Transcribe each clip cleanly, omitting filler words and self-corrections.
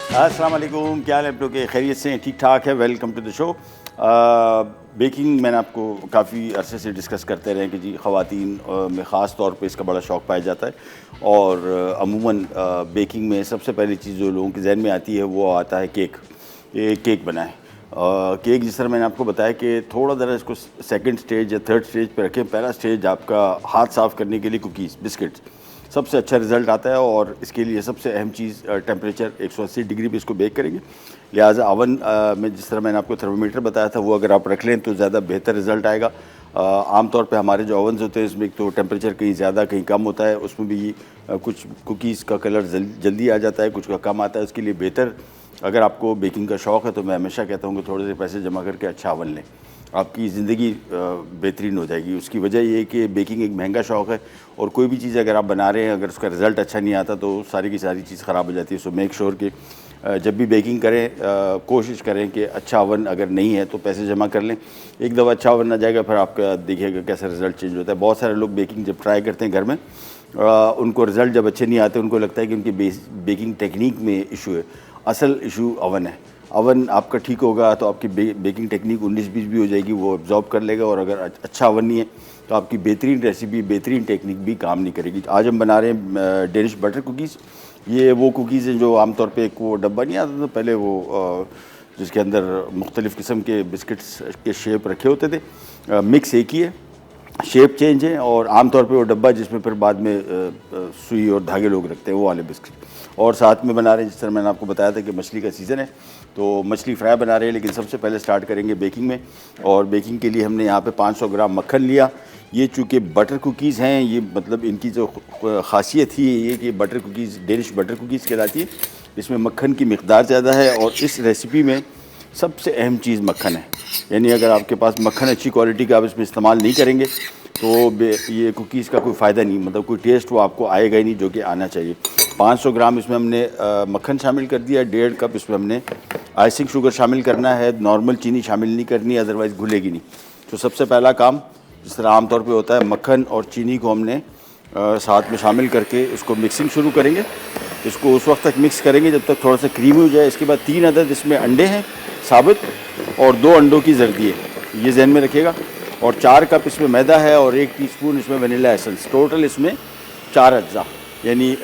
अस्सलाम वालेकुम, क्या हाल है आप लोग के? खैरियत से हैं? ठीक ठाक है। Welcome to the show. Baking मैंने आपको काफ़ी अरसे से डिस्कस करते रहे कि जी ख़वातीन में ख़ास तौर पे इसका बड़ा शौक़ पाया जाता है और अमूमन बेकिंग में सबसे पहली चीज़ जो लोगों के जहन में आती है वो आता है केक। ये केक बनाएं। केक जिस तरह मैंने आपको बताया कि थोड़ा ज़रा इसको सेकंड स्टेज या थर्ड स्टेज पे रखें। पहला स्टेज आपका हाथ साफ़ करने के लिए कुकीज़, बिस्किट्स, सबसे अच्छा रिज़ल्ट आता है और इसके लिए सबसे अहम चीज़ टेम्परेचर 180 डिग्री पे इसको बेक करेंगे। लिहाजा अवन में जिस तरह मैंने आपको थर्मोमीटर बताया था वो अगर आप रख लें तो ज़्यादा बेहतर रिज़ल्ट आएगा। आमतौर पे हमारे जो ओवन्स होते हैं इसमें एक तो टेम्परेचर कहीं ज़्यादा कहीं कम होता है, उसमें भी कुछ कुकीज़ का कलर जल्दी आ जाता है, कुछ का कम आता है। उसके लिए बेहतर अगर आपको बेकिंग का शौक़ है तो मैं हमेशा कहता हूँ कि थोड़े से पैसे जमा करके अच्छा ओवन लें, आपकी ज़िंदगी बेहतरीन हो जाएगी। उसकी वजह ये है कि बेकिंग एक महंगा शौक़ है और कोई भी चीज़ अगर आप बना रहे हैं अगर उसका रिज़ल्ट अच्छा नहीं आता तो सारी की सारी चीज़ ख़राब हो जाती है। सो मेक श्योर कि जब भी बेकिंग करें कोशिश करें कि अच्छा ओवन अगर नहीं है तो पैसे जमा कर लें। एक दफ़ा अच्छा ओवन आ जाएगा फिर आपका देखिएगा कैसा रिज़ल्ट चेंज होता है। बहुत सारे लोग बेकिंग जब ट्राई करते हैं घर में उनको रिज़ल्ट जब अच्छे नहीं आते उनको लगता है कि उनकी बेकिंग टेक्निक में इशू है। असल इशू ओवन है। ओवन आपका ठीक होगा तो आपकी बेकिंग टेक्निक 19-20 भी हो जाएगी, वो एब्जॉर्ब कर लेगा। और अगर अच्छा ओवन नहीं है तो आपकी बेहतरीन रेसिपी, बेहतरीन टेक्निक भी काम नहीं करेगी। आज हम बना रहे हैं डेनिश बटर कुकीज़। ये वो कुकीज़ हैं जो आमतौर पे एक वो डब्बा नहीं आता था पहले, वो जिसके अंदर मुख्तलिफ़ किस्म के बिस्किट्स के शेप रखे होते थे। मिक्स एक ही है, शेप चेंज है और आमतौर पे वो डब्बा जिसमें फिर बाद में सुई और धागे लोग रखते हैं वो वाले बिस्किट। और साथ में बना रहे हैं जिस तरह मैंने आपको बताया था कि मछली का सीज़न है तो मछली फ्राई बना रहे हैं। लेकिन सबसे पहले स्टार्ट करेंगे बेकिंग में और बेकिंग के लिए हमने यहाँ पे 500 ग्राम मक्खन लिया। ये चूँकि बटर कुकीज़ हैं, ये मतलब इनकी जो ख़ासियत ही ये कि butter cookies Danish butter cookies कहलाती है। इसमें मक्खन की मिक़दार ज़्यादा है और इस रेसिपी में सबसे अहम चीज़ मक्खन है। यानी अगर आपके पास मक्खन अच्छी क्वालिटी का आप इसमें इस्तेमाल नहीं करेंगे तो ये कुकीज़ का कोई फ़ायदा नहीं, मतलब कोई टेस्ट वो आपको आएगा ही नहीं जो कि आना चाहिए। 500 ग्राम इसमें हमने मक्खन शामिल कर दिया। 1.5 कप इसमें हमने आइसिंग शुगर शामिल करना है, नॉर्मल चीनी शामिल नहीं करनी अदरवाइज़ घुलेगी नहीं। तो सबसे पहला काम जिस तरह आमतौर पे होता है मक्खन और चीनी को हमने साथ में शामिल करके इसको मिक्सिंग शुरू करेंगे। इसको उस वक्त तक मिक्स करेंगे जब तक थोड़ा सा क्रीमी हो जाए। इसके बाद 3 अदद इसमें अंडे हैं साबित और 2 अंडों की जर्दी है, ये जहन में रखिएगा। और 4 कप इसमें मैदा है और 1 टीस्पून इसमें वनीला एसेंस। टोटल इसमें 4 अज्जा यानी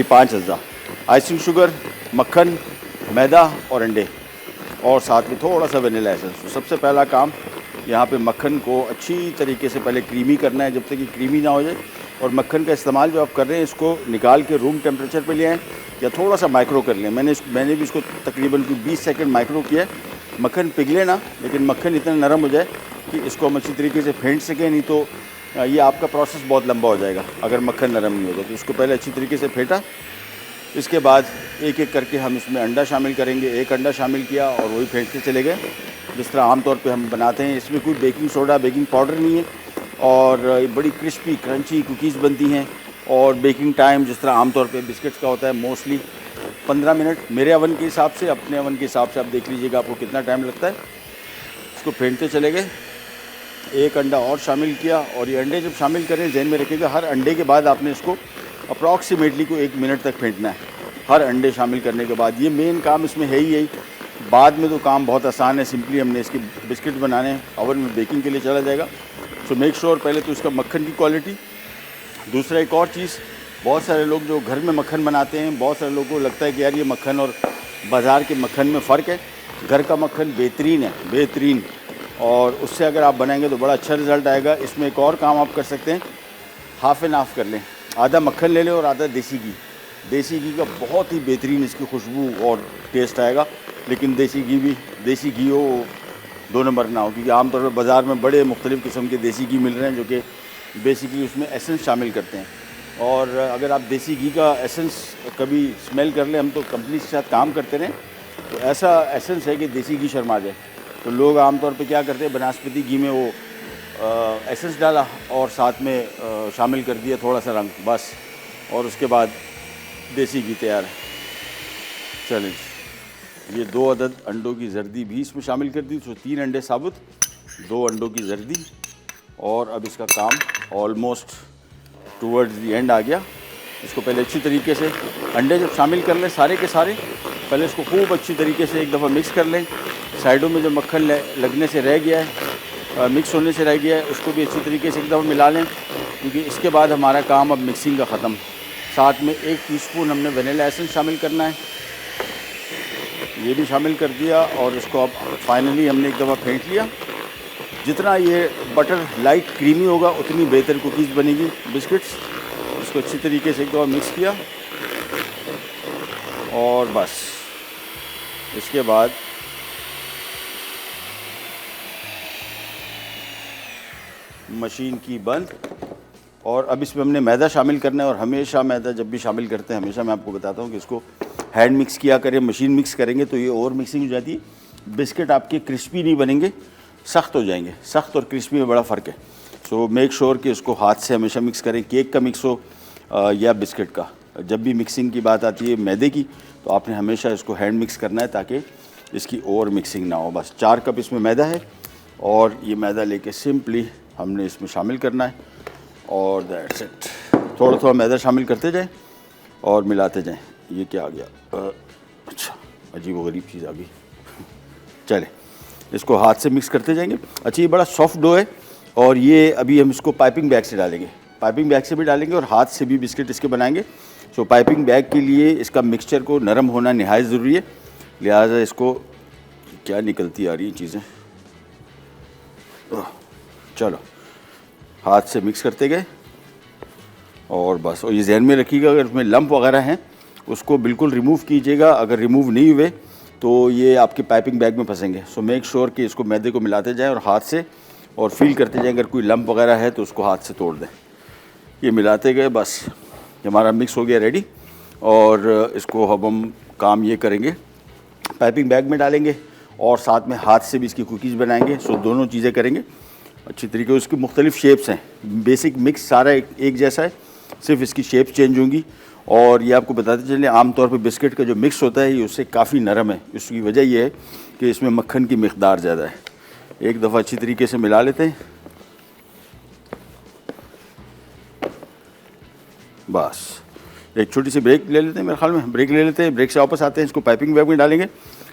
5 अज्जा, आइसिंग शुगर, मक्खन, मैदा और अंडे और साथ में थोड़ा सा वनीला एसेंस। तो सबसे पहला काम यहाँ पे मक्खन को अच्छी तरीके से पहले क्रीमी करना है जब तक कि क्रीमी ना हो जाए। और मक्खन का इस्तेमाल जो आप कर रहे हैं इसको निकाल के रूम टेम्परेचर पे ले आएँ या थोड़ा सा माइक्रो कर लें। मैंने भी इसको तकरीबन 20 सेकंड माइक्रो किया है। मक्खन पिघले ना, लेकिन मक्खन इतना नरम हो जाए कि इसको हम अच्छी तरीके से फेंट सकें, नहीं तो ये आपका प्रोसेस बहुत लंबा हो जाएगा अगर मक्खन नरम नहीं होगा। तो इसको पहले अच्छी तरीके से फेंटा। इसके बाद एक एक करके हम इसमें अंडा शामिल करेंगे। 1 अंडा शामिल किया और वही फेंटते चले गए जिस तरह आमतौर पे हम बनाते हैं। इसमें कोई बेकिंग सोडा, बेकिंग पाउडर नहीं है और बड़ी क्रिस्पी क्रंची कुकीज़ बनती हैं। और बेकिंग टाइम जिस तरह आमतौर पे बिस्किट्स का होता है मोस्टली 15 मिनट मेरे ओवन के हिसाब से, अपने ओवन के हिसाब से आप देख लीजिएगा आपको कितना टाइम लगता है। इसको फेंटते चले गए। 1 अंडा और शामिल किया और ये अंडे जब शामिल करें जहन में रखिएगा हर अंडे के बाद आपने इसको अप्रॉक्सीमेटली को 1 मिनट तक फेंटना है। हर अंडे शामिल करने के बाद ये मेन काम इसमें है ही यही। बाद में तो काम बहुत आसान है, सिंपली हमने इसके बिस्किट बनाने ओवन में बेकिंग के लिए चला जाएगा। सो मेक श्योर पहले तो इसका मक्खन की क्वालिटी। दूसरा एक और चीज़, बहुत सारे लोग जो घर में मक्खन बनाते हैं, बहुत सारे लोगों को लगता है कि यार ये मक्खन और बाज़ार के मक्खन में फ़र्क है। घर का मक्खन बेहतरीन है, बेहतरीन, और उससे अगर आप बनाएंगे तो बड़ा अच्छा रिज़ल्ट आएगा। इसमें एक और काम आप कर सकते हैं, हाफ़ एंड हाफ़ कर लें। आधा मक्खन ले लें और आधा देसी घी। देसी घी का बहुत ही बेहतरीन इसकी खुशबू और टेस्ट आएगा। लेकिन देसी घी हो 2 नंबर ना हो, क्योंकि आमतौर पर बाज़ार में बड़े मुख्तलिफ़ किस्म के देसी घी मिल रहे हैं जो कि बेसिकली उसमें एसेंस शामिल करते हैं। और अगर आप देसी घी का एसेंस कभी स्मेल कर लें, हम तो कंपनी के साथ काम करते रहें तो ऐसा एसेंस है कि देसी घी शर्मा जाए। तो लोग आमतौर पे क्या करते हैं, बनास्पति घी में वो एसेंस डाला और साथ में शामिल कर दिया थोड़ा सा रंग, बस, और उसके बाद देसी घी तैयार है। चलें, ये 2 अदद अंडों की जर्दी भी इसमें शामिल कर दी। तो 3 अंडे साबुत, 2 अंडों की जर्दी, और अब इसका काम ऑलमोस्ट टूवर्ड्स दी एंड आ गया। इसको पहले अच्छी तरीके से अंडे जब शामिल कर लें सारे के सारे, पहले इसको खूब अच्छी तरीके से एक दफ़ा मिक्स कर लें। साइडों में जो मक्खन लगने से रह गया है, मिक्स होने से रह गया है, उसको भी अच्छी तरीके से एक दफ़ा मिला लें, क्योंकि इसके बाद हमारा काम अब मिक्सिंग का ख़त्म। साथ में 1 टीस्पून हमने वनीला एसेंस शामिल करना है, ये भी शामिल कर दिया और इसको अब फाइनली हमने एक दफ़ा फेंट लिया। जितना ये बटर लाइट क्रीमी होगा उतनी बेहतर कुकीज़ बनेगी बिस्किट्स। इसको अच्छी तरीके से एक दफ़ा मिक्स किया और बस इसके बाद मशीन की बंद। और अब इसमें हमने मैदा शामिल करना है, और हमेशा मैदा जब भी शामिल करते हैं हमेशा मैं आपको बताता हूँ कि इसको हैंड मिक्स किया करें। मशीन मिक्स करेंगे तो ये ओवर मिक्सिंग हो जाती है, बिस्किट आपके क्रिस्पी नहीं बनेंगे, सख्त हो जाएंगे। सख्त और क्रिस्पी में बड़ा फ़र्क है। सो मेक श्योर कि उसको हाथ से हमेशा मिक्स करें, केक का मिक्स हो या बिस्किट का। जब भी मिक्सिंग की बात आती है मैदे की, तो आपने हमेशा इसको हैंड मिक्स करना है ताकि इसकी ओवर मिक्सिंग ना हो। बस 4 कप इसमें मैदा है और ये मैदा लेके सिंपली हमने इसमें शामिल करना है और दैट्स इट। थोड़ा थोड़ा मैदा शामिल करते जाएं और मिलाते जाएं। ये क्या आ गया? अच्छा, अजीब व गरीब चीज़ आ गई। चले, इसको हाथ से मिक्स करते जाएंगे। अच्छा, ये बड़ा सॉफ्ट डो है और ये अभी हम इसको पाइपिंग बैग से डालेंगे। पाइपिंग बैग से भी डालेंगे और हाथ से भी बिस्किट इसके बनाएंगे। सो पाइपिंग बैग के लिए इसका मिक्सचर को नरम होना नहायत ज़रूरी है, लिहाजा इसको क्या निकलती आ रही हैं चीज़ें। चलो, हाथ से मिक्स करते गए और बस। और ये ज़हन में रखिएगा अगर इसमें लंप वगैरह हैं उसको बिल्कुल रिमूव कीजिएगा। अगर रिमूव नहीं हुए तो ये आपके पाइपिंग बैग में फंसेंगे। सो मेक श्योर कि इसको मैदे को मिलाते जाएं और हाथ से और फील करते जाएं। अगर कोई लंप वगैरह है तो उसको हाथ से तोड़ दें। ये मिलाते गए, बस हमारा मिक्स हो गया रेडी। और इसको अब हम काम ये करेंगे, पाइपिंग बैग में डालेंगे और साथ में हाथ से भी इसकी कुकीज़ बनाएंगे। सो दोनों चीज़ें करेंगे अच्छी तरीके। उसकी मुख्तलिफ शेप्स हैं, बेसिक मिक्स सारा एक जैसा है, सिर्फ इसकी शेप्स चेंज होंगी। और ये आपको बताते चलें, आमतौर पे बिस्किट का जो मिक्स होता है ये उससे काफ़ी नरम है। उसकी वजह ये है कि इसमें मक्खन की मिक़दार ज़्यादा है। एक दफ़ा अच्छी तरीके से मिला लेते हैं, बस। एक छोटी सी ब्रेक ले लेते हैं, मेरे ख्याल में ब्रेक ले लेते हैं। ब्रेक से वापस आते हैं, इसको पाइपिंग बैग में डालेंगे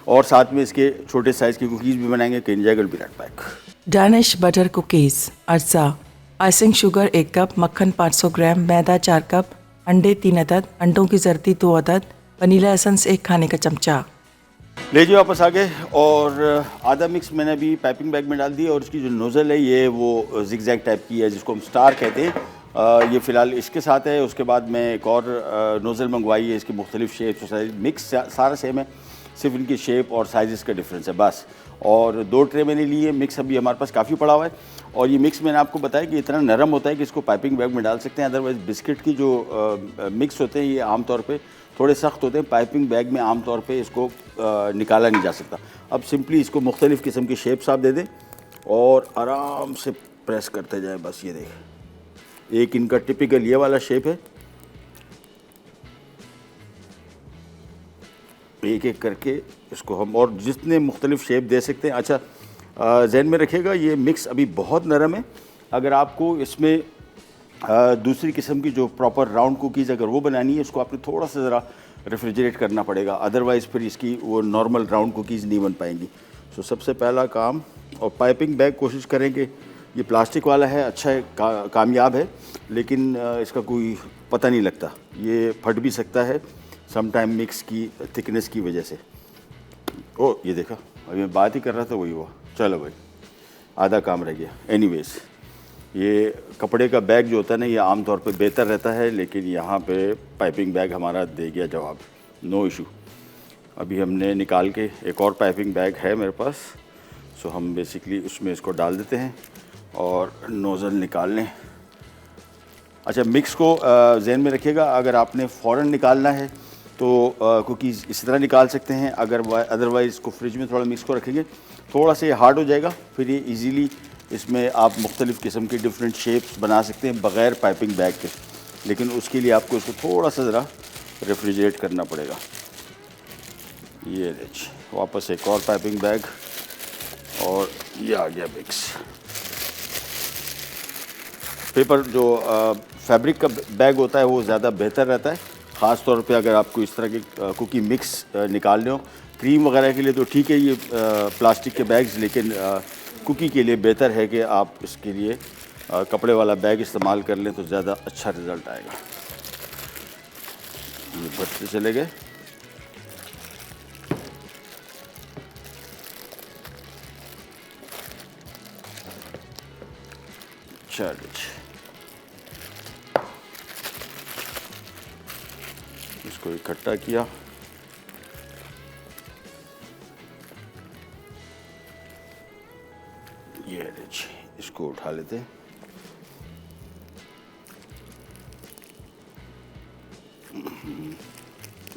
और साथ में इसके छोटे साइज़ की कुकीज़ भी बनाएंगे। कैन जैगल be right back. Danish butter cookies. अज्जा: आइसिंग शुगर 1 कप, मक्खन 500 ग्राम, मैदा 4 कप, अंडे 3 अदद, अंडों की जर्दी 2 अदद, वनीला एसेंस 1 खाने का चमचा। लीजिए वापस आ गए और आधा मिक्स मैंने अभी पाइपिंग बैग में डाल दिया। और इसकी जो नोज़ल है ये वो जिगजैग टाइप की है जिसको हम स्टार कहते हैं। ये फ़िलहाल इसके साथ है। उसके बाद मैं एक और नोज़ल मंगवाई है, इसकी मुख्तलिफ शेप्स और साइज। मिक्स सारा सेम है, सिर्फ इनकी शेप और साइज़ का डिफरेंस है बस। और 2 ट्रे मैंने लिए। मिक्स अभी हमारे पास काफ़ी पड़ा हुआ है और ये मिक्स मैंने आपको बताया कि इतना नरम होता है कि इसको पाइपिंग बैग में डाल सकते हैं। अदरवाइज़ बिस्किट की जो मिक्स होते हैं ये आमतौर पे थोड़े सख्त होते हैं, पाइपिंग बैग में आमतौर पे इसको निकाला नहीं जा सकता। अब सिंपली इसको मुख्तलिफ़ किस्म की शेप्स आप दे दें और आराम से प्रेस करते जाएँ। बस ये देखें, एक इनका टिपिकल ये वाला शेप है। एक एक करके इसको हम और जितने मुख्तलिफ शेप दे सकते हैं। अच्छा, जहन में रखिएगा ये मिक्स अभी बहुत नरम है। अगर आपको इसमें दूसरी किस्म की जो प्रॉपर राउंड कुकीज़ अगर वो बनानी है, इसको आपने थोड़ा सा ज़रा रेफ्रिजरेट करना पड़ेगा, अदरवाइज़ फिर इसकी वो नॉर्मल राउंड कुकीज़ नहीं बन पाएंगी। सो सबसे पहला काम, और पाइपिंग बैग कोशिश करें कि ये प्लास्टिक वाला है, अच्छा है, कामयाब है, लेकिन इसका कोई पता नहीं लगता, ये फट भी सकता है सम टाइम मिक्स की थिकनेस की वजह से। ओ ये देखा, अभी मैं बात ही कर रहा था वही हुआ। चलो भाई, आधा काम रह गया। एनीवेज, ये कपड़े का बैग जो होता है ना, ये आमतौर पे बेहतर रहता है, लेकिन यहाँ पे पाइपिंग बैग हमारा दे गया जवाब। No issue. अभी हमने निकाल के एक और पाइपिंग बैग है मेरे पास। सो हम बेसिकली उसमें इसको डाल देते हैं और नोज़ल निकाल लें। अच्छा, मिक्स को ज़हन में रखिएगा, अगर आपने फ़ौरन निकालना है तो कुकीज़ इसी तरह निकाल सकते हैं। अगर अदरवाइज़ इसको फ्रिज में थोड़ा मिक्स को रखेंगे, थोड़ा सा ये हार्ड हो जाएगा, फिर ये इजीली इसमें आप मुख्तलिफ़ किस्म की डिफरेंट शेप्स बना सकते हैं बग़ैर पाइपिंग बैग के। लेकिन उसके लिए आपको इसको थोड़ा सा ज़रा रेफ्रिजरेट करना पड़ेगा। ये लीजिए वापस एक और पाइपिंग बैग और ये आ गया मिक्स। पेपर जो फैब्रिक का बैग होता है वो ज़्यादा बेहतर रहता है, ख़ास तौर पे अगर आपको इस तरह के कुकी मिक्स निकालने हो। क्रीम वगैरह के लिए तो ठीक है ये प्लास्टिक के बैग्स, लेकिन कुकी के लिए बेहतर है कि आप इसके लिए कपड़े वाला बैग इस्तेमाल कर लें तो ज़्यादा अच्छा रिज़ल्ट आएगा। ये बढ़ते चले गए। चलिए इसको इकट्ठा किया। ये जी इसको उठा लेते हैं।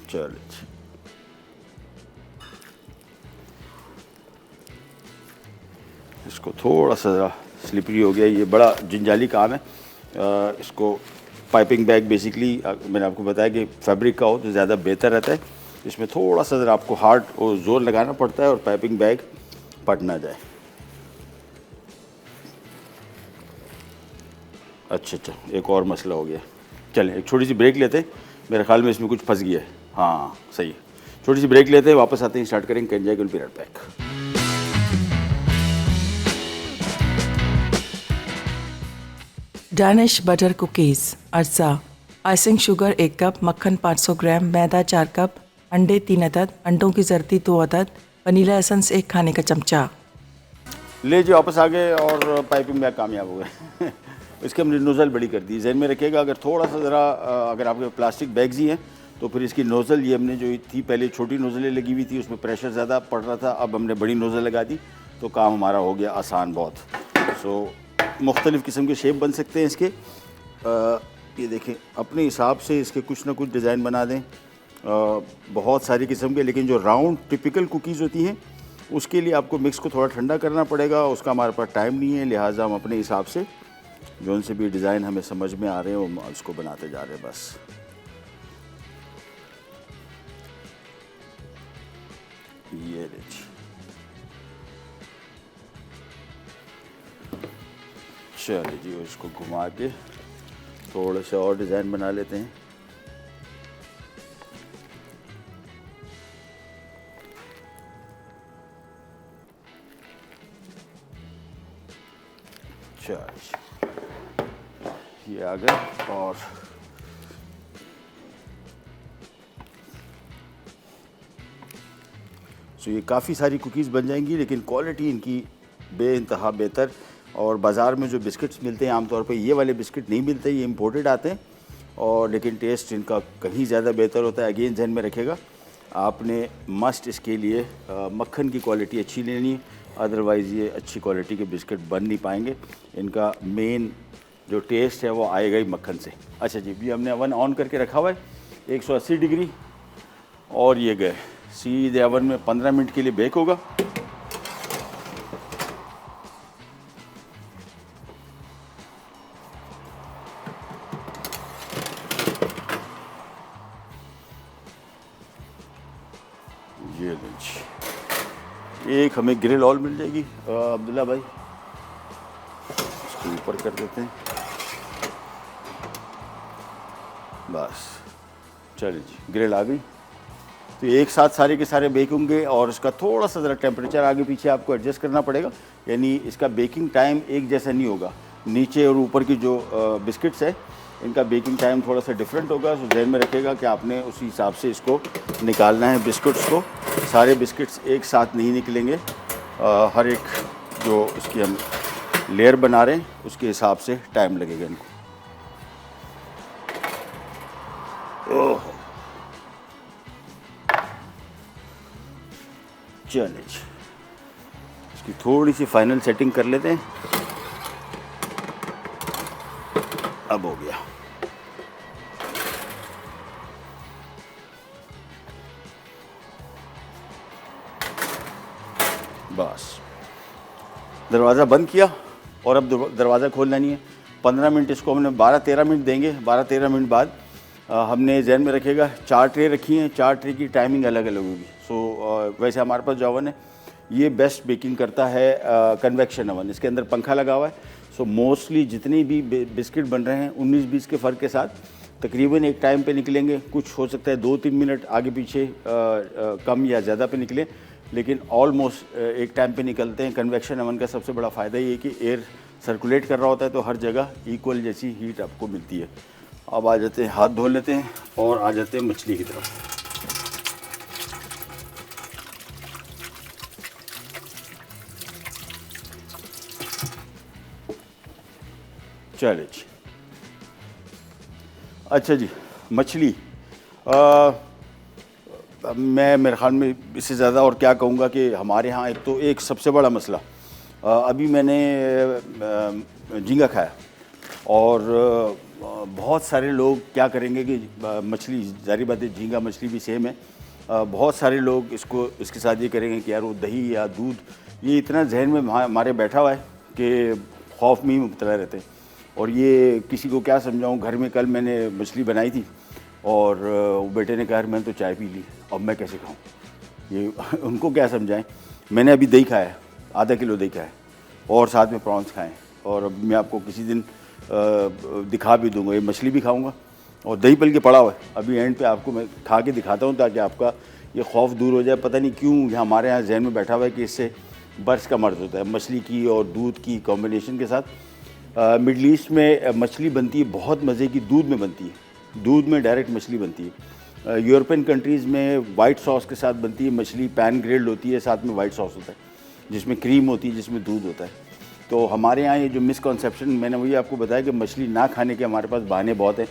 चलिए इसको थोड़ा सा ज़रा स्लिपरी हो गया, ये बड़ा जंजाली काम है। इसको पाइपिंग बैग बेसिकली मैंने आपको बताया कि फैब्रिक का हो तो ज़्यादा बेहतर रहता है। इसमें थोड़ा सा ज़रा आपको हार्ड और ज़ोर लगाना पड़ता है और पाइपिंग बैग फट ना जाए। अच्छा, एक और मसला हो गया। चलें एक छोटी सी ब्रेक लेते हैं, मेरे ख्याल में इसमें कुछ फंस गया है। हाँ सही है, छोटी सी ब्रेक लेते हैं, वापस आते हैं, स्टार्ट करेंगे। Can will be right back. Danish butter cookies, अरसा, आइसिंग शुगर 1 कप, मक्खन 500 ग्राम, मैदा 4 कप, अंडे 3 अदद, अंडों की जर्दी 2 अदद, वनीला एसेंस 1 खाने का चमचा। ले जी वापस आ गए और पाइपिंग बैग कामयाब हो गए। इसके हमने नोज़ल बड़ी कर दी। जहन में रखिएगा अगर थोड़ा सा ज़रा अगर आपके प्लास्टिक बैग्स ही हैं तो फिर इसकी नोज़ल ये हमने जो थी पहले छोटी नोज़लें लगी हुई थी, उसमें प्रेशर ज़्यादा पड़ रहा था, अब हमने बड़ी नोज़ल लगा दी तो काम हमारा हो गया आसान बहुत। सो मुख्तलिफ़ किस्म के शेप बन सकते हैं इसके। ये देखें अपने हिसाब से इसके कुछ ना कुछ डिज़ाइन बना दें, बहुत सारी किस्म के। लेकिन जो राउंड टिपिकल कुकीज़ होती हैं उसके लिए आपको मिक्स को थोड़ा ठंडा करना पड़ेगा, उसका हमारे पास टाइम नहीं है, लिहाजा हम अपने हिसाब से जो उनसे भी डिज़ाइन हमें समझ में आ रहे हैं वो उसको बनाते जा रहे हैं बस। ये देखिए चलिए जी उसको घुमा के थोड़े से और डिज़ाइन बना लेते हैं। चलिए ये आ गए और सो ये काफ़ी सारी कुकीज़ बन जाएंगी, लेकिन क्वालिटी इनकी बेइंतहा बेहतर। और बाज़ार में जो बिस्किट्स मिलते हैं आमतौर पे ये वाले बिस्किट नहीं मिलते, ये इम्पोर्टेड आते हैं, और लेकिन टेस्ट इनका कहीं ज़्यादा बेहतर होता है। अगेन जहन में रखेगा आपने मस्ट इसके लिए मक्खन की क्वालिटी अच्छी लेनी है, अदरवाइज़ ये अच्छी क्वालिटी के बिस्किट बन नहीं पाएंगे। इनका मेन जो टेस्ट है वो आएगा ही मक्खन से। अच्छा जी, भी हमने अवन ऑन करके रखा हुआ है 180 डिग्री, और ये गए सीधे अवन में 15 मिनट के लिए बेक होगा। ये लीजिए एक हमें ग्रिल ऑयल मिल जाएगी अब्दुल्ला भाई, इसको ऊपर कर देते हैं बस। चलिए जी ग्रिल आ गई, तो एक साथ सारे के सारे बेक होंगे और इसका थोड़ा सा ज़रा टेम्परेचर आगे पीछे आपको एडजस्ट करना पड़ेगा, यानी इसका बेकिंग टाइम एक जैसा नहीं होगा। नीचे और ऊपर की जो बिस्किट्स है इनका बेकिंग टाइम थोड़ा सा डिफरेंट होगा। तो ध्यान में रखिएगा कि आपने उसी हिसाब से इसको निकालना है बिस्किट्स को। सारे बिस्किट्स एक साथ नहीं निकलेंगे, हर एक जो इसकी हम लेयर बना रहे हैं उसके हिसाब से टाइम लगेगा इनको। ओह चलिए इसकी थोड़ी सी फाइनल सेटिंग कर लेते हैं। अब हो गया, बस दरवाज़ा बंद किया और अब दरवाज़ा खोलना नहीं है। 15 मिनट इसको हमने 12-13 मिनट देंगे। 12-13 मिनट बाद हमने जहन में रखिएगा 4 ट्रे रखी हैं, 4 ट्रे की टाइमिंग अलग अलग होगी। सो वैसे हमारे पास जो ओवन है ये बेस्ट बेकिंग करता है कन्वेक्शन ओवन, इसके अंदर पंखा लगा हुआ है। सो मोस्टली जितने भी बिस्किट बन रहे हैं 19-20 के फ़र्क के साथ तकरीबन एक टाइम पे निकलेंगे। कुछ हो सकता है 2-3 मिनट आगे पीछे कम या ज़्यादा पे निकले, लेकिन ऑलमोस्ट एक टाइम पे निकलते हैं। कन्वेक्शन ओवन का सबसे बड़ा फ़ायदा ये है कि एयर सर्कुलेट कर रहा होता है तो हर जगह इक्वल जैसी हीट आपको मिलती है। अब आ जाते हैं, हाथ धो लेते हैं और आ जाते हैं मछली की तरफ। चले जी, अच्छा जी, मछली मैं मेरे ख्याल में इससे ज़्यादा और क्या कहूँगा कि हमारे यहाँ एक सबसे बड़ा मसला, अभी मैंने झींगा खाया और बहुत सारे लोग क्या करेंगे कि मछली, ज़ाहिर बात है झींगा मछली भी सेम है, बहुत सारे लोग इसके साथ ये करेंगे कि यार वो दही या दूध, ये इतना जहन में हमारे बैठा हुआ है कि खौफ में ही मुब्तला रहते हैं। और ये किसी को क्या समझाऊं, घर में कल मैंने मछली बनाई थी और वो बेटे ने कहा मैंने तो चाय पी ली, अब मैं कैसे खाऊं, ये उनको क्या समझाएं। मैंने अभी दही खाया, आधा किलो दही खाया और साथ में प्रॉन्स खाएं, और अब मैं आपको किसी दिन दिखा भी दूंगा, ये मछली भी खाऊंगा और दही पल के पड़ा हुआ है। अभी एंड पे आपको मैं खा के दिखाता हूँ ताकि आपका ये खौफ दूर हो जाए। पता नहीं क्यों हमारे यहाँ जहन में बैठा हुआ है कि इससे बर्स का मर्ज होता है, मछली की और दूध की कॉम्बिनेशन के साथ। मिडल ईस्ट में मछली बनती है बहुत मज़े की, दूध में बनती है, दूध में डायरेक्ट मछली बनती है। यूरोपियन कंट्रीज़ में वाइट सॉस के साथ बनती है मछली, पैन ग्रिल्ड होती है, साथ में वाइट सॉस होता है जिसमें क्रीम होती है, जिसमें दूध होता है। तो हमारे यहाँ ये जो मिसकॉन्सेप्शन, मैंने वही आपको बताया कि मछली ना खाने के हमारे पास बहाने बहुत हैं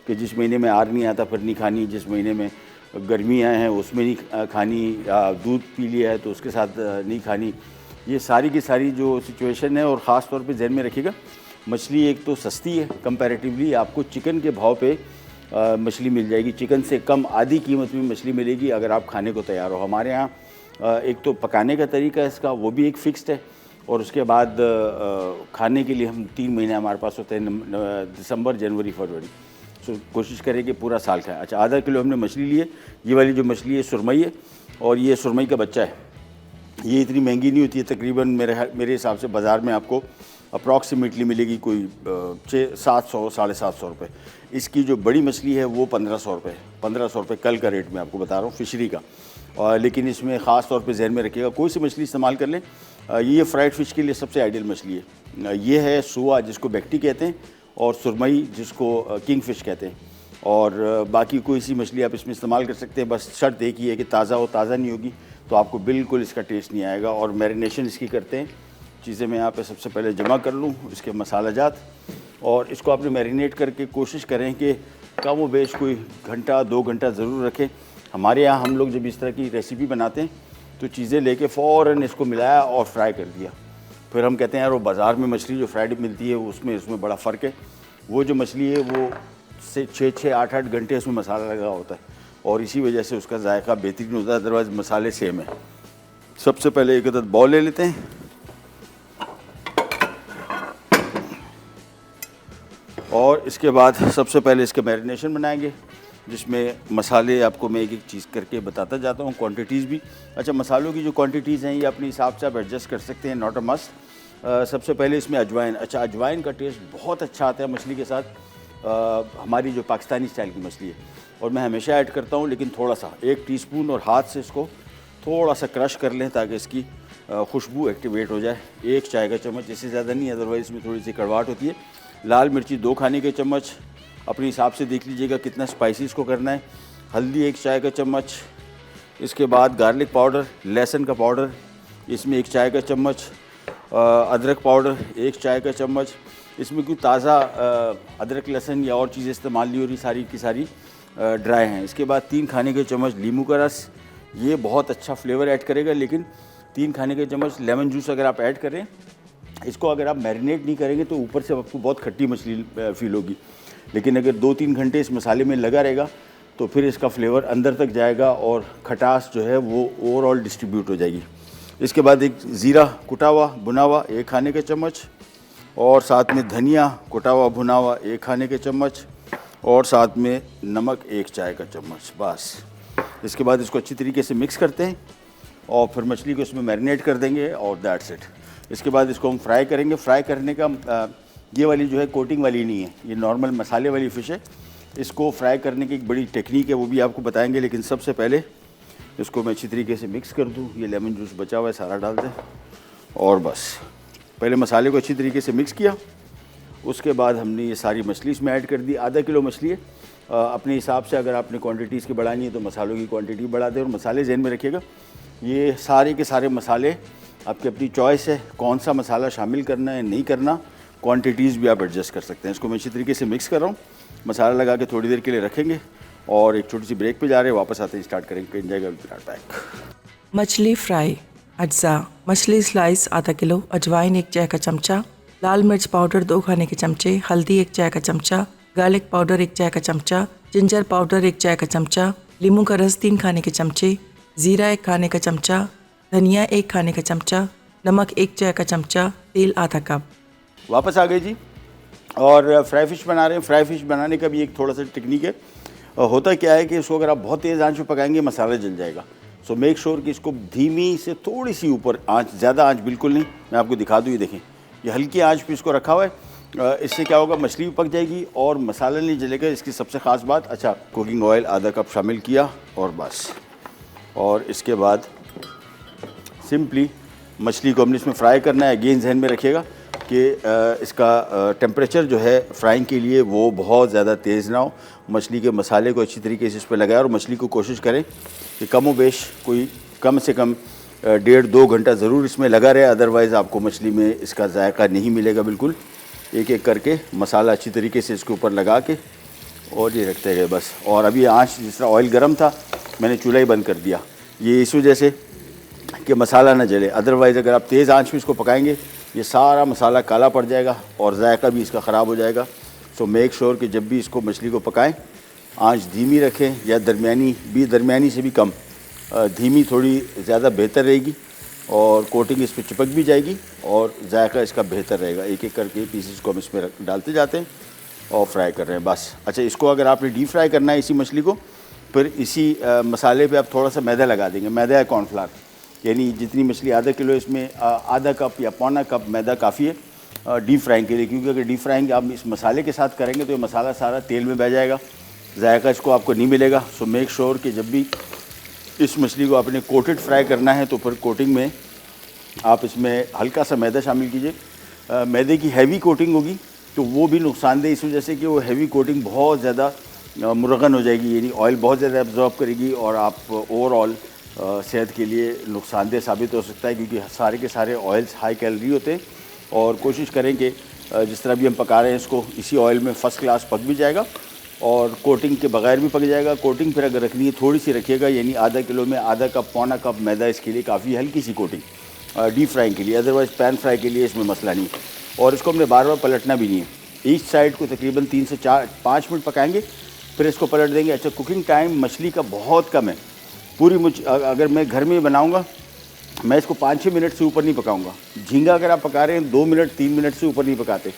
कि जिस महीने में आर नहीं आता फिर नहीं खानी, जिस महीने में गर्मियाँ हैं उसमें नहीं खानी, या दूध पी लिया है तो उसके साथ नहीं खानी। ये सारी की सारी जो सिचुएशन है, और ख़ास तौर पे ध्यान में रखिएगा मछली एक तो सस्ती है कंपैरेटिवली, आपको चिकन के भाव पे मछली मिल जाएगी, चिकन से कम आधी कीमत में मछली मिलेगी अगर आप खाने को तैयार हो। हमारे यहाँ एक तो पकाने का तरीका है इसका, वो भी एक फ़िक्स्ड है, और उसके बाद खाने के लिए हम 3 महीने हमारे पास होते हैं, दिसंबर, जनवरी, फरवरी। सो कोशिश करें कि पूरा साल खाएं। अच्छा, आधा किलो हमने मछली ली है, ये वाली जो मछली है सुरमई है, और ये सुरमई का बच्चा है। ये इतनी महंगी नहीं होती है, तकरीबन मेरे हिसाब से बाज़ार में आपको अप्रॉक्सीमेटली मिलेगी कोई 700 750 रुपये। इसकी जो बड़ी मछली है वो 1500 रुपये, 1500 रुपये कल का रेट मैं आपको बता रहा हूँ फिशरी का। लेकिन इसमें ख़ास तौर पे ज़हन में रखिएगा, कोई सी मछली इस्तेमाल कर लें, ये फ्राइड फ़िश के लिए सबसे आइडियल मछली है। ये है सुआ जिसको बेक्टी कहते हैं, और सुरमई जिसको किंग फ़िश कहते हैं, और बाकी कोई सी मछली आप इसमें इस्तेमाल कर सकते हैं। बस शर्त एक ही है कि ताज़ा हो, ताज़ा नहीं होगी तो आपको बिल्कुल इसका टेस्ट नहीं आएगा। और मैरिनेशन इसकी करते हैं, चीज़ें मैं यहाँ पे सबसे पहले जमा कर लूँ, इसके मसाला जात, और इसको आपने मैरिनेट करके कोशिश करें कि कम व बेश कोई घंटा 2 घंटा ज़रूर रखें। हमारे यहाँ हम लोग जब इस तरह की रेसिपी बनाते हैं तो चीज़ें लेके फ़ौरन इसको मिलाया और फ्राई कर दिया। फिर हम कहते हैं यार वो बाज़ार में मछली जो फ्राइड मिलती है उसमें बड़ा फ़र्क है। वो जो मछली है वो से 6 8 घंटे उसमें मसाला लगा होता है, और इसी वजह से उसका जायका बेहतरीन होता है, अदरवाइज़ मसाले सेम है। सबसे पहले एक अदद बॉल ले लेते हैं, और इसके बाद सबसे पहले इसके मैरिनेशन बनाएंगे, जिसमें मसाले आपको मैं एक एक चीज़ करके बताता जाता हूँ, क्वांटिटीज़ भी। अच्छा, मसालों की जो क्वांटिटीज़ हैं ये अपने हिसाब से आप एडजस्ट कर सकते हैं, नॉट अ मस्ट। सबसे पहले इसमें अजवाइन। अच्छा, अजवाइन का टेस्ट बहुत अच्छा आता है मछली के साथ, हमारी जो पाकिस्तानी स्टाइल की मछली है, और मैं हमेशा ऐड करता हूँ, लेकिन थोड़ा सा 1 टीस्पून, और हाथ से इसको थोड़ा सा क्रश कर लें ताकि इसकी खुशबू एक्टिवेट हो जाए। 1 चाय का चम्मच, इससे ज़्यादा नहीं, अदरवाइज़ इसमें थोड़ी सी कड़वाहट होती है। लाल मिर्ची 2 खाने के चम्मच, अपने हिसाब से देख लीजिएगा कितना स्पाइसी इसको करना है। हल्दी 1 चाय का चम्मच, इसके बाद गार्लिक पाउडर, लहसुन का पाउडर, इसमें 1 चाय का चम्मच, अदरक पाउडर 1 चाय का चम्मच। इसमें कोई ताज़ा अदरक लहसुन या और चीज़ें इस्तेमाल नहीं हो रही, सारी की सारी ड्राई हैं। इसके बाद 3 खाने के चम्मच नींबू का रस, ये बहुत अच्छा फ्लेवर ऐड करेगा, लेकिन 3 खाने के चम्मच लेमन जूस अगर आप ऐड करें, इसको अगर आप मैरिनेट नहीं करेंगे तो ऊपर से आपको बहुत खट्टी मछली फील होगी, लेकिन अगर 2-3 घंटे इस मसाले में लगा रहेगा तो फिर इसका फ्लेवर अंदर तक जाएगा और खटास जो है वो ओवरऑल डिस्ट्रीब्यूट हो जाएगी। इसके बाद एक ज़ीरा कुटा हुआ भुना हुआ 1 खाने के चम्मच, और साथ में धनिया कुटा हुआ भुना हुआ 1 खाने के चम्मच, और साथ में नमक 1 चाय का चम्मच, बस। इसके बाद इसको अच्छी तरीके से मिक्स करते हैं और फिर मछली को इसमें मैरिनेट कर देंगे, और दैट्स इट। इसके बाद इसको हम फ्राई करेंगे। फ्राई करने का ये वाली जो है कोटिंग वाली नहीं है, ये नॉर्मल मसाले वाली फ़िश है। इसको फ्राई करने की एक बड़ी टेक्निक है, वो भी आपको बताएंगे। लेकिन सबसे पहले इसको मैं अच्छी तरीके से मिक्स कर दूँ। ये लेमन जूस बचा हुआ है, सारा डाल दें और बस पहले मसाले को अच्छी तरीके से मिक्स किया। उसके बाद हमने ये सारी मछली इसमें ऐड कर दी। आधा किलो मछली है, अपने हिसाब से अगर आपने क्वांटिटी इसकी बढ़ानी है तो मसालों की क्वांटिटी बढ़ा दें। और मसाले ज़हन में रखिएगा, ये सारे के सारे मसाले आपकी अपनी चॉइस है, कौन सा मसाला शामिल करना है नहीं करना। क्वांटिटीज़ भी आप एडजस्ट कर सकते हैं। इसको मैं अच्छी तरीके से मिक्स कर रहा हूँ, मसाला लगा के थोड़ी देर के लिए रखेंगे और एक छोटी सी ब्रेक पे जा रहे हैं। वापस आते ही स्टार्ट करेंगे। Enjoy back. मछली फ्राई। अज्जा मछली स्लाइस आधा किलो, अजवाइन 1 चाय का चमचा, लाल मिर्च पाउडर 2 खाने के चमचे, हल्दी 1 चाय का चमचा, गार्लिक पाउडर 1 चाय का चमचा, जिंजर पाउडर 1 चाय का चमचा, नींबू का रस 3 खाने के चमचे, ज़ीरा 1 खाने का चमचा, धनिया 1 खाने का चमचा, नमक 1 चाय का चमचा, तेल आधा कप। वापस आ गए जी और फ्राई फ़िश बना रहे हैं। फ्राई फ़िश बनाने का भी एक थोड़ा सा टेक्निक है। होता क्या है कि इसको अगर आप बहुत तेज़ आंच पे पकाएंगे मसाला जल जाएगा। सो मेक श्योर कि इसको धीमी से थोड़ी सी ऊपर आंच, ज़्यादा आंच बिल्कुल नहीं। मैं आपको दिखा दूँ, ये देखें, ये हल्की आंच पे इसको रखा हुआ है। इससे क्या होगा, मछली भी पक जाएगी और मसाला नहीं जलेगा। इसकी सबसे ख़ास बात, अच्छा कुकिंग ऑयल आधा कप शामिल किया और बस। और इसके बाद सिंपली मछली को हमने इसमें फ्राई करना है। अगेन जहन में रखिएगा कि इसका टेम्परेचर जो है फ्राइंग के लिए वो बहुत ज़्यादा तेज़ ना हो। मछली के मसाले को अच्छी तरीके से इस पर लगाएं और मछली को कोशिश करें कि कम बेश कोई कम से कम 1.5-2 घंटा ज़रूर इसमें लगा रहे। अदरवाइज़ आपको मछली में इसका जायका नहीं मिलेगा बिल्कुल। एक एक करके मसाला अच्छी तरीके से इसके ऊपर लगा के और ये रखते गए बस। और अभी आँच जिस तरह ऑयल गर्म था, मैंने चूल्हा ही बंद कर दिया, ये इस वजह से कि मसाला ना जले। अदरवाइज़ अगर आप तेज़ आंच में इसको पकाएंगे ये सारा मसाला काला पड़ जाएगा और जायका भी इसका ख़राब हो जाएगा। सो मेक श्योर कि जब भी इसको मछली को पकाएं आंच धीमी रखें या दरमियानी से भी कम। धीमी थोड़ी ज़्यादा बेहतर रहेगी और कोटिंग इस पर चिपक भी जाएगी और जायका इसका बेहतर रहेगा। एक एक करके पीसेस को हम इसमें डालते जाते हैं और फ्राई कर रहे हैं बस। अच्छा, इसको अगर आपने डीप फ्राई करना है इसी मछली को, फिर इसी मसाले पे आप थोड़ा सा मैदा लगा देंगे। मैदा या कॉर्नफ्लावर, यानी जितनी मछली आधा किलो इसमें आधा कप या पौना कप मैदा काफ़ी है डीप फ्राइंग के लिए। क्योंकि अगर डीप फ्राइंग आप इस मसाले के साथ करेंगे तो ये मसाला सारा तेल में बह जाएगा, जायका इसको आपको नहीं मिलेगा। सो मेक श्योर कि जब भी इस मछली को आपने कोटेड फ्राई करना है तो फिर कोटिंग में आप इसमें हल्का सा मैदा शामिल कीजिए। मैदे की हैवी कोटिंग होगी तो वो भी नुकसानदेह इस वजह से कि वो हैवी कोटिंग बहुत ज़्यादा मुरगन हो जाएगी, यानी ऑयल बहुत ज़्यादा एब्जॉर्ब करेगी और आप ओवरऑल सेहत के लिए नुकसानदेह साबित हो सकता है। क्योंकि सारे के सारे ऑयल्स हाई कैलोरी होते हैं और कोशिश करें कि जिस तरह भी हम पका रहे हैं इसको इसी ऑयल में फ़र्स्ट क्लास पक भी जाएगा और कोटिंग के बगैर भी पक जाएगा। कोटिंग फिर अगर रखनी है थोड़ी सी रखिएगा, यानी आधा किलो में आधा कप पौना कप मैदा इसके लिए काफ़ी, हल्की सी कोटिंग डीप फ्राइंग के लिए। अदरवाइज़ पैन फ्राई के लिए इसमें मसला नहीं। और इसको हमने बार बार पलटना भी नहीं है। ईच साइड को तकरीबन 3 से 5 मिनट पकाएंगे, फिर इसको पलट देंगे। अच्छा, कुकिंग टाइम मछली का बहुत कम है। अगर मैं घर में बनाऊंगा मैं इसको 5-6 मिनट से ऊपर नहीं पकाऊंगा। झींगा अगर आप पका रहे हैं 2 मिनट 3 मिनट से ऊपर नहीं पकाते।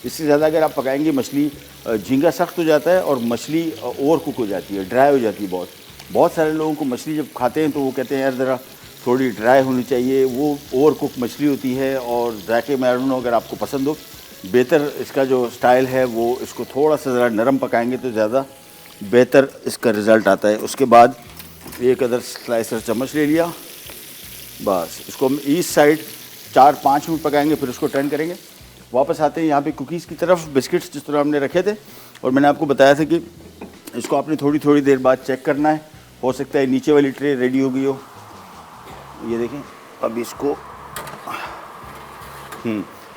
इससे ज़्यादा अगर आप पकाएंगे मछली, झींगा सख्त हो जाता है और मछली ओवर कुक हो जाती है, ड्राई हो जाती है। बहुत सारे लोगों को मछली जब खाते हैं तो वो कहते हैं यार ज़रा थोड़ी ड्राई होनी चाहिए, वो ओवर कुक मछली होती है। और जाके मैं नो अगर आपको पसंद हो, बेहतर इसका जो स्टाइल है वो इसको थोड़ा सा ज़रा नरम पकाएंगे तो ज़्यादा बेहतर इसका रिज़ल्ट आता है। उसके बाद एक अदर स्लाइसर चम्मच ले लिया, बस इसको हम ईस्ट साइड 4-5 मिनट पकाएंगे, फिर उसको टर्न करेंगे। वापस आते हैं यहाँ पे कुकीज़ की तरफ। बिस्किट्स जिस तरह हमने रखे थे और मैंने आपको बताया था कि इसको आपने थोड़ी थोड़ी देर बाद चेक करना है। हो सकता है नीचे वाली ट्रे रेडी हो गई हो, ये देखें। अब इसको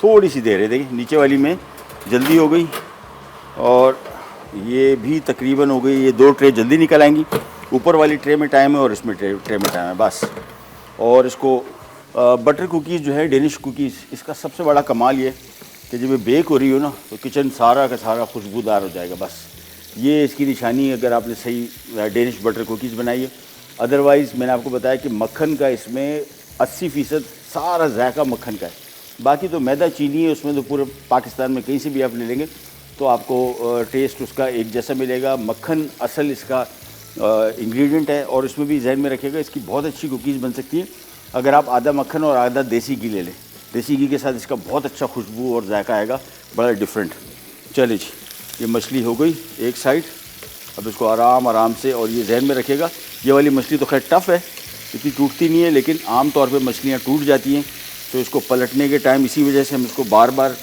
थोड़ी सी देर है, देखिए नीचे वाली में जल्दी हो गई और ये भी तकरीबन हो गई। ये 2 ट्रे जल्दी निकल आएंगी। ऊपर वाली ट्रे में टाइम है और इसमें ट्रे में टाइम है बस। और इसको बटर कुकीज़ जो है, डेनिश कुकीज़, इसका सबसे बड़ा कमाल ये कि जब ये बेक हो रही हो ना तो किचन सारा का सारा खुशबूदार हो जाएगा। बस ये इसकी निशानी है अगर आपने सही डेनिश बटर कुकीज़ बनाई है। अदरवाइज़ मैंने आपको बताया कि मक्खन का इसमें 80% सारा जायका मक्खन का है। बाकी तो मैदा चीनी है उसमें, तो पूरे पाकिस्तान में कहीं से भी आप ले लेंगे तो आपको टेस्ट उसका एक जैसा मिलेगा। मक्खन असल इसका इंग्रेडिएंट है। और इसमें भी जहन में रखिएगा इसकी बहुत अच्छी कुकीज़ बन सकती है अगर आप आधा मक्खन और आधा देसी घी ले लें। देसी घी के साथ इसका बहुत अच्छा खुशबू और जायका आएगा, बड़ा डिफरेंट। चलिए जी, ये मछली हो गई एक साइड। अब इसको आराम से, और ये जहन में रखिएगा, ये वाली मछली तो खैर टफ़ है, इतनी टूटती नहीं है, लेकिन आम तौर पे मछलियाँ टूट जाती हैं। तो इसको पलटने के टाइम इसी वजह से हम इसको बार बार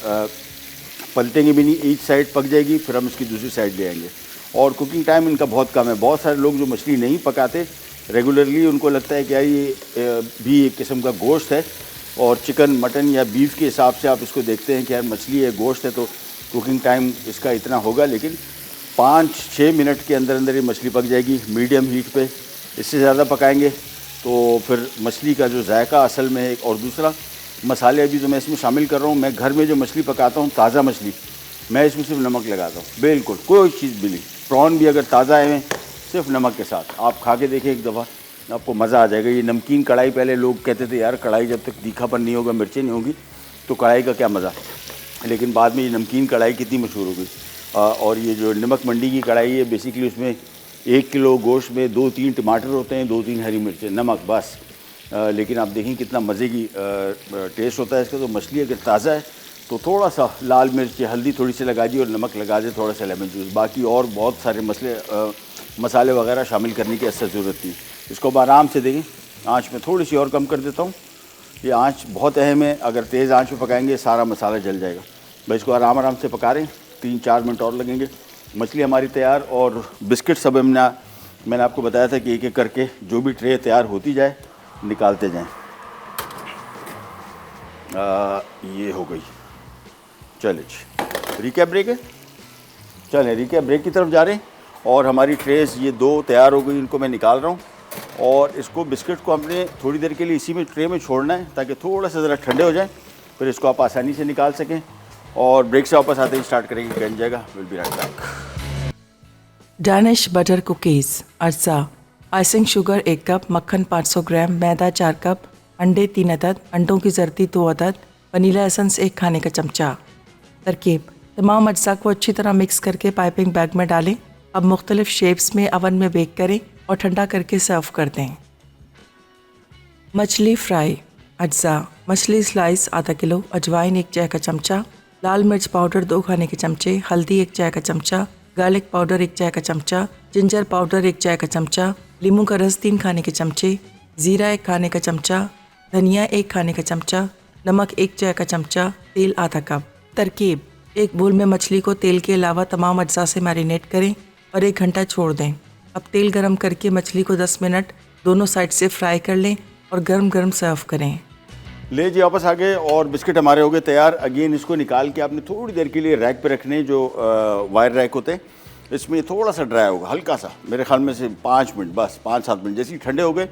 पलटेंगे भी नहीं, एक साइड पक जाएगी फिर हम इसकी दूसरी साइड ले आएंगे। और कुकिंग टाइम इनका बहुत कम है। बहुत सारे लोग जो मछली नहीं पकाते रेगुलरली, उनको लगता है कि यार ये भी एक किस्म का गोश्त है, और चिकन मटन या बीफ के हिसाब से आप इसको देखते हैं कि यार मछली है, गोश्त है, तो कुकिंग टाइम इसका इतना होगा। लेकिन 5-6 मिनट के अंदर अंदर ये मछली पक जाएगी मीडियम हीट पे। इससे ज़्यादा पकाएंगे तो फिर मछली का जो जायका असल में है। और दूसरा, मसाले अभी जो मैं इसमें शामिल कर रहा हूँ, मैं घर में जो मछली पकाता हूँ ताज़ा मछली, मैं इसमें सिर्फ नमक लगाता हूँ, बिल्कुल कोई चीज़ भी नहीं। प्रॉन भी अगर ताज़ा है सिर्फ नमक के साथ। आप खा के देखिए एक दफ़ा, आपको मज़ा आ जाएगा। ये नमकीन कढ़ाई, पहले लोग कहते थे यार कढ़ाई जब तक तीखापन नहीं होगा, मिर्चें नहीं होगी, तो कढ़ाई का क्या मज़ा। लेकिन बाद में ये नमकीन कढ़ाई कितनी मशहूर हो गई। और ये जो नमक मंडी की कढ़ाई है, बेसिकली उसमें 1 किलो गोश्त में 2-3 टमाटर होते हैं, 2-3 हरी मिर्चें, नमक, बस। लेकिन आप देखें कितना मज़े की टेस्ट होता है इसका। तो मछली अगर ताज़ा है तो थोड़ा सा लाल मिर्च, हल्दी थोड़ी सी लगा दी और नमक लगा दे, थोड़ा सा लेमन जूस। बाकी और बहुत सारे मसाले वगैरह शामिल करने की ऐसा ज़रूरत नहीं। इसको अब आराम से देखें, आँच में थोड़ी सी और कम कर देता हूँ। ये आँच बहुत अहम है, अगर तेज़ आँच में पकाएंगे सारा मसाला जल जाएगा। भाई इसको आराम से पका रहे हैं, 3-4 मिनट और लगेंगे। मछली हमारी तैयार। और बिस्किट सब मैंने आपको बताया था कि एक एक करके जो भी ट्रे तैयार होती जाए निकालते जाएं। ये हो गई। चलिए जी, रिकैप ब्रेक है, चलें रिकैप ब्रेक की तरफ जा रहे हैं। और हमारी ट्रेस ये 2 तैयार हो गई, इनको मैं निकाल रहा हूँ। और इसको बिस्किट को हमने थोड़ी देर के लिए इसी में ट्रे में छोड़ना है ताकि थोड़ा सा ज़रा ठंडे हो जाए, फिर इसको आप आसानी से निकाल सकें। और ब्रेक से वापस आते ही स्टार्ट करेंगे, बन जाएगा। Will be right back. Danish butter cookies, अज्जा, आइसिंग शुगर 1 कप, मक्खन 500 ग्राम, मैदा 4 कप, अंडे 3 अदद, अंडों की जर्दी 2 अदद, वनीला एसेंस 1 खाने का चमचा। तरकीब: तमाम अज्जा को अच्छी तरह मिक्स करके पाइपिंग बैग में डालें। अब मुख्तलिफ शेप्स में अवन में बेक करें और ठंडा करके सर्व कर दें। मछली फ्राई, अज्जा, मछली स्लाइस आधा किलो, अजवाइन 1 चाय का चमचा, लाल मिर्च पाउडर 2 खाने के चमचे, हल्दी 1 चाय का चमचा, गार्लिक पाउडर 1 चाय का चमचा, जिंजर पाउडर 1 चाय का चमचा, नींबू का रस 3 खाने के चमचे, ज़ीरा 1 खाने का चमचा, धनिया 1 खाने का चमचा, नमक 1 चाय का चमचा, तेल आधा कप। तरकीब: एक बोल में मछली को तेल के अलावा तमाम अज्जा से मैरिनेट करें और 1 घंटा छोड़ दें। अब तेल गरम करके मछली को 10 मिनट दोनों साइड से फ्राई कर लें और गरम गरम सर्व करें। ले जी, वापस आ गए और बिस्किट हमारे हो गए तैयार। अगेन इसको निकाल के आपने थोड़ी देर के लिए रैक पे रखने, जो वायर रैक होते हैं, इसमें थोड़ा सा ड्राई होगा, हल्का सा, मेरे ख्याल में से 5 मिनट, बस 5-7 मिनट। जैसे ही ठंडे हो गए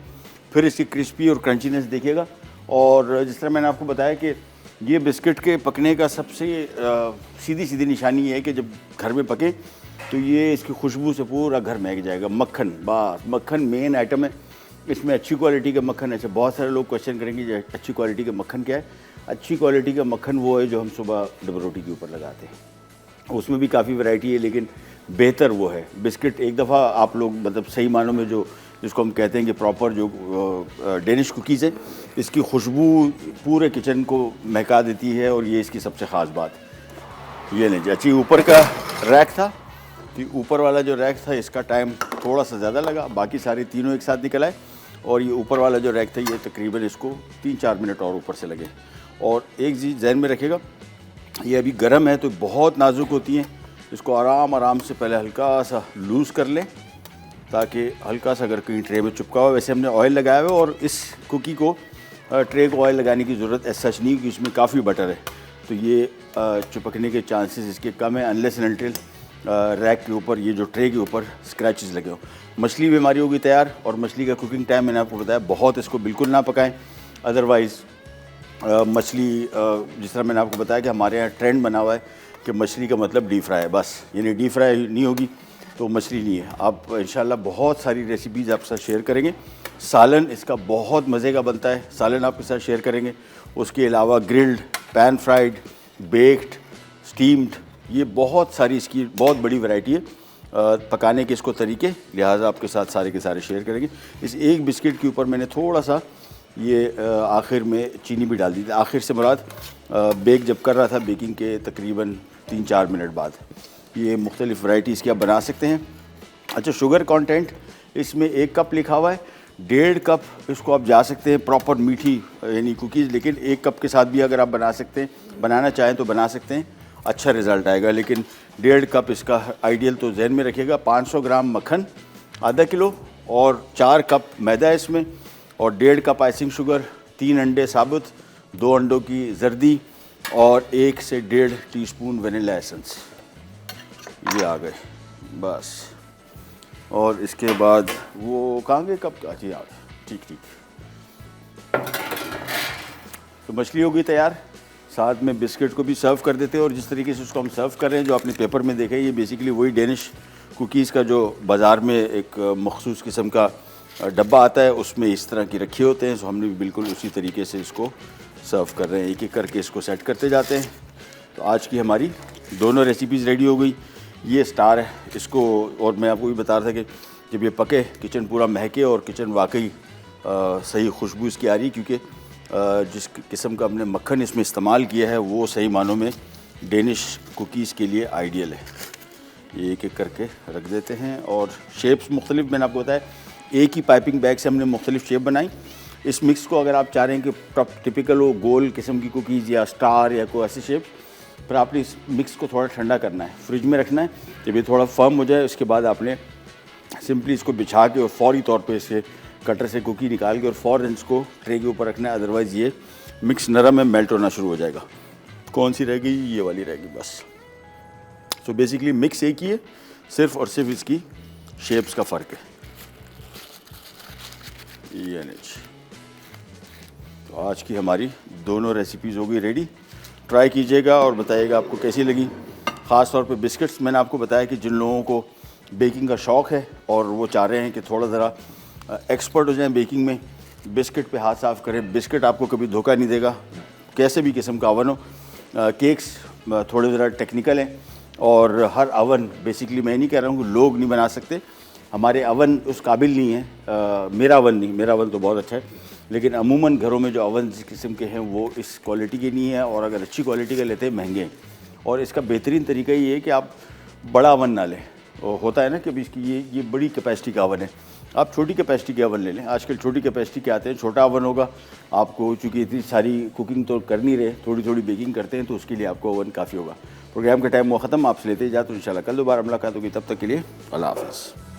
फिर इसकी क्रिस्पी और क्रंचीनेस देखिएगा। और जिस तरह मैंने आपको बताया कि ये बिस्किट के पकने का सबसे सीधी निशानी ये है कि जब घर में पके तो ये इसकी खुशबू से पूरा घर महक जाएगा। मक्खन, बस मक्खन मेन आइटम है इसमें। अच्छी क्वालिटी का मक्खन, ऐसे बहुत सारे लोग क्वेश्चन करेंगे कि अच्छी क्वालिटी का मक्खन क्या है। अच्छी क्वालिटी का मक्खन वो है जो हम सुबह डबल रोटी के ऊपर लगाते हैं। उसमें भी काफ़ी वैरायटी है, लेकिन बेहतर वो है बिस्किट। एक दफ़ा आप लोग मतलब सही मानों में जो जिसको हम कहते हैं कि प्रॉपर जो डेनिश कुकीज़ है, इसकी खुशबू पूरे किचन को महका देती है। और ये इसकी सबसे ख़ास बात, ये नहीं जी, अच्छी ऊपर का रैक था, तो ऊपर वाला जो रैक था इसका टाइम थोड़ा सा ज़्यादा लगा, बाकी सारे तीनों एक साथ निकल आए। और ये ऊपर वाला जो रैक था ये तकरीबन इसको 3-4 मिनट और ऊपर से लगे। और एक चीज़ जहन में रखिएगा, ये अभी गर्म है तो बहुत नाजुक होती हैं। इसको आराम से पहले हल्का सा लूज़ कर लें ताकि हल्का सा अगर कहीं ट्रे में चिपका हुआ, वैसे हमने ऑयल लगाया हुआ है और इस कुकी को ट्रे को ऑयल लगाने की ज़रूरत ऐसा सच नहीं, कि इसमें काफ़ी बटर है तो ये चिपकने के चांसेस इसके कम है, अनलेस एंड अनटिल रैक के ऊपर, ये जो ट्रे के ऊपर स्क्रैचेस लगे हो। मछली भी हमारी होगी तैयार। और मछली का कुकिंग टाइम मैंने आपको बताया, बहुत इसको बिल्कुल ना पकाएं, अदरवाइज़ मछली जिस तरह मैंने आपको बताया कि हमारे यहाँ ट्रेंड बना हुआ है कि मछली का मतलब डीप फ्राई है, बस यानी डीप फ्राई नहीं होगी तो मछली नहीं है। आप इंशाल्लाह बहुत सारी रेसिपीज़ आपके साथ शेयर करेंगे। सालन इसका बहुत मज़े का बनता है, सालन आपके साथ शेयर करेंगे। उसके अलावा grilled, pan fried, baked, steamed, ये बहुत सारी इसकी बहुत बड़ी वैरायटी है पकाने के इसको तरीके, लिहाजा आपके साथ सारे के सारे शेयर करेंगे। इस एक बिस्किट के ऊपर मैंने थोड़ा सा ये आखिर में चीनी भी डाल दी थी। आखिर से मुराद बेक जब कर रहा था बेकिंग के तकरीबन 3-4 मिनट बाद। ये मुख्तलिफ़ वैराइटीज़ की आप बना सकते हैं। अच्छा, शुगर कंटेंट इसमें 1 कप लिखा हुआ है, 1.5 कप इसको आप जा सकते हैं प्रॉपर मीठी यानी कुकीज़, लेकिन 1 कप के साथ भी अगर आप बना सकते हैं, बनाना चाहें तो बना सकते हैं, अच्छा रिज़ल्ट आएगा। लेकिन 1.5 कप इसका आइडियल तो जहन में रखिएगा। 500 ग्राम मक्खन आधा किलो और 4 कप मैदा इसमें, और 1.5 कप आइसिंग शुगर, 3 अंडे साबुत, 2 अंडों की जर्दी और 1 से 1.5 टीस्पून वनीला एसेंस। ये आ गए बस। और इसके बाद वो कहाँ गए कप? अच्छा यार, ठीक। तो मछली हो गई तैयार। साथ में बिस्किट को भी सर्व कर देते हैं, और जिस तरीके से उसको हम सर्व कर रहे हैं, जो आपने पेपर में देखा है, ये बेसिकली वही डेनिश कुकीज़ का जो बाज़ार में एक मखसूस किस्म का डब्बा आता है, उसमें इस तरह की रखे होते हैं। सो हमने भी बिल्कुल उसी तरीके से इसको सर्व कर रहे हैं, एक एक करके इसको सेट करते जाते हैं। तो आज की हमारी दोनों रेसिपीज़ रेडी हो गई। ये स्टार है इसको, और मैं आपको भी बता रहा था कि जब ये पके किचन पूरा महके और किचन वाकई सही खुशबू इसकी आ रही, क्योंकि जिस किस्म का हमने मक्खन इसमें इस्तेमाल किया है वो सही मानों में डेनिश कुकीज़ के लिए आइडियल है। ये एक एक करके रख देते हैं, और शेप्स मुख्तलिफ मैंने आपको बताया, एक ही पाइपिंग बैग से हमने मुख्तलिफ शेप बनाई। इस मिक्स को अगर आप चाह रहे हैं कि टिपिकल हो गोल किस्म की कुकीज़ या स्टार या कोई ऐसे शेप, फिर आपने इस मिक्स को थोड़ा ठंडा करना है, फ्रिज में रखना है। जब ये थोड़ा फर्म हो जाए उसके बाद आपने सिंपली इसको बिछा के और फौरी तौर पे इसे कटर से कुकी निकाल के और फ़ौरन इसको ट्रे के ऊपर रखना है, अदरवाइज़ ये मिक्स नरम में मेल्ट होना शुरू हो जाएगा। कौन सी रह गई? ये वाली रह गई बस। सो बेसिकली मिक्स एक ही है, सिर्फ और सिर्फ इसकी शेप्स का फ़र्क है। ये तो आज की हमारी दोनों रेसिपीज़ हो गई रेडी। ट्राई कीजिएगा और बताइएगा आपको कैसी लगी। ख़ास तौर पे बिस्किट्स मैंने आपको बताया कि जिन लोगों को बेकिंग का शौक़ है और वो चाह रहे हैं कि थोड़ा ज़रा एक्सपर्ट हो जाएं बेकिंग में, बिस्किट पे हाथ साफ़ करें। बिस्किट आपको कभी धोखा नहीं देगा, कैसे भी किस्म का ओवन हो। केक्स थोड़े ज़रा टेक्निकल हैं, और हर ओवन बेसिकली मैं नहीं कह रहा हूँ कि लोग नहीं बना सकते, हमारे ओवन उस काबिल नहीं है। मेरा ओवन तो बहुत अच्छा है, लेकिन अमूमन घरों में जो ओवन जिस किस्म के हैं वो इस क्वालिटी के नहीं है, और अगर अच्छी क्वालिटी के लेते हैं महंगे हैं। और इसका बेहतरीन तरीका ये है कि आप बड़ा ओवन ना लें। होता है ना कि अभी इसकी ये बड़ी कैपेसिटी का ओवन है, आप छोटी कैपेसिटी के ओवन ले लें। आजकल छोटी कैपेसिटी के आते हैं, छोटा ओवन होगा आपको, चूँकि इतनी सारी कुकिंग तो कर नहीं रहे, थोड़ी थोड़ी बेकिंग करते हैं, तो उसके लिए आपको ओवन काफ़ी होगा। प्रोग्राम का टाइम वो ख़त्म, आपसे लेते ही जाते तो इंशाल्लाह कल दोबारा मुलाकात होगी। तब तक के लिए अल्लाह हाफ़िज़।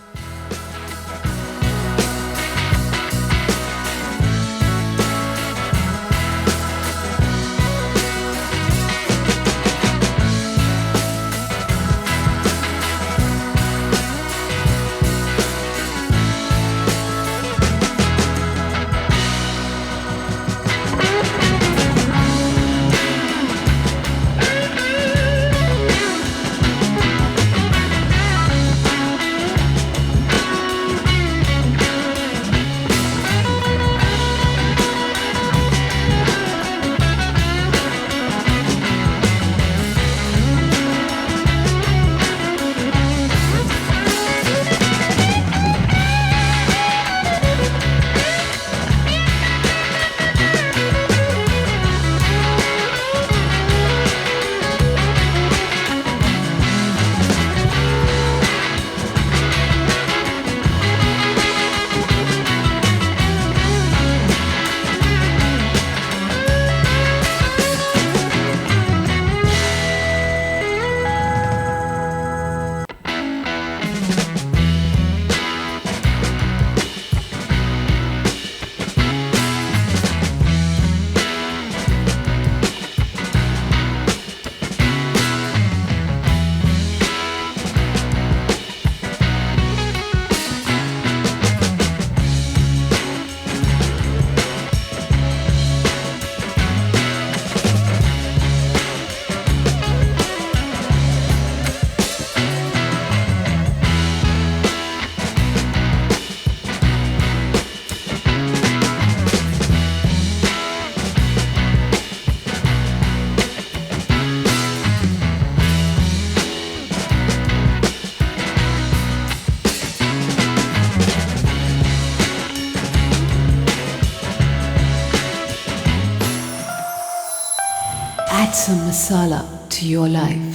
some masala to your life.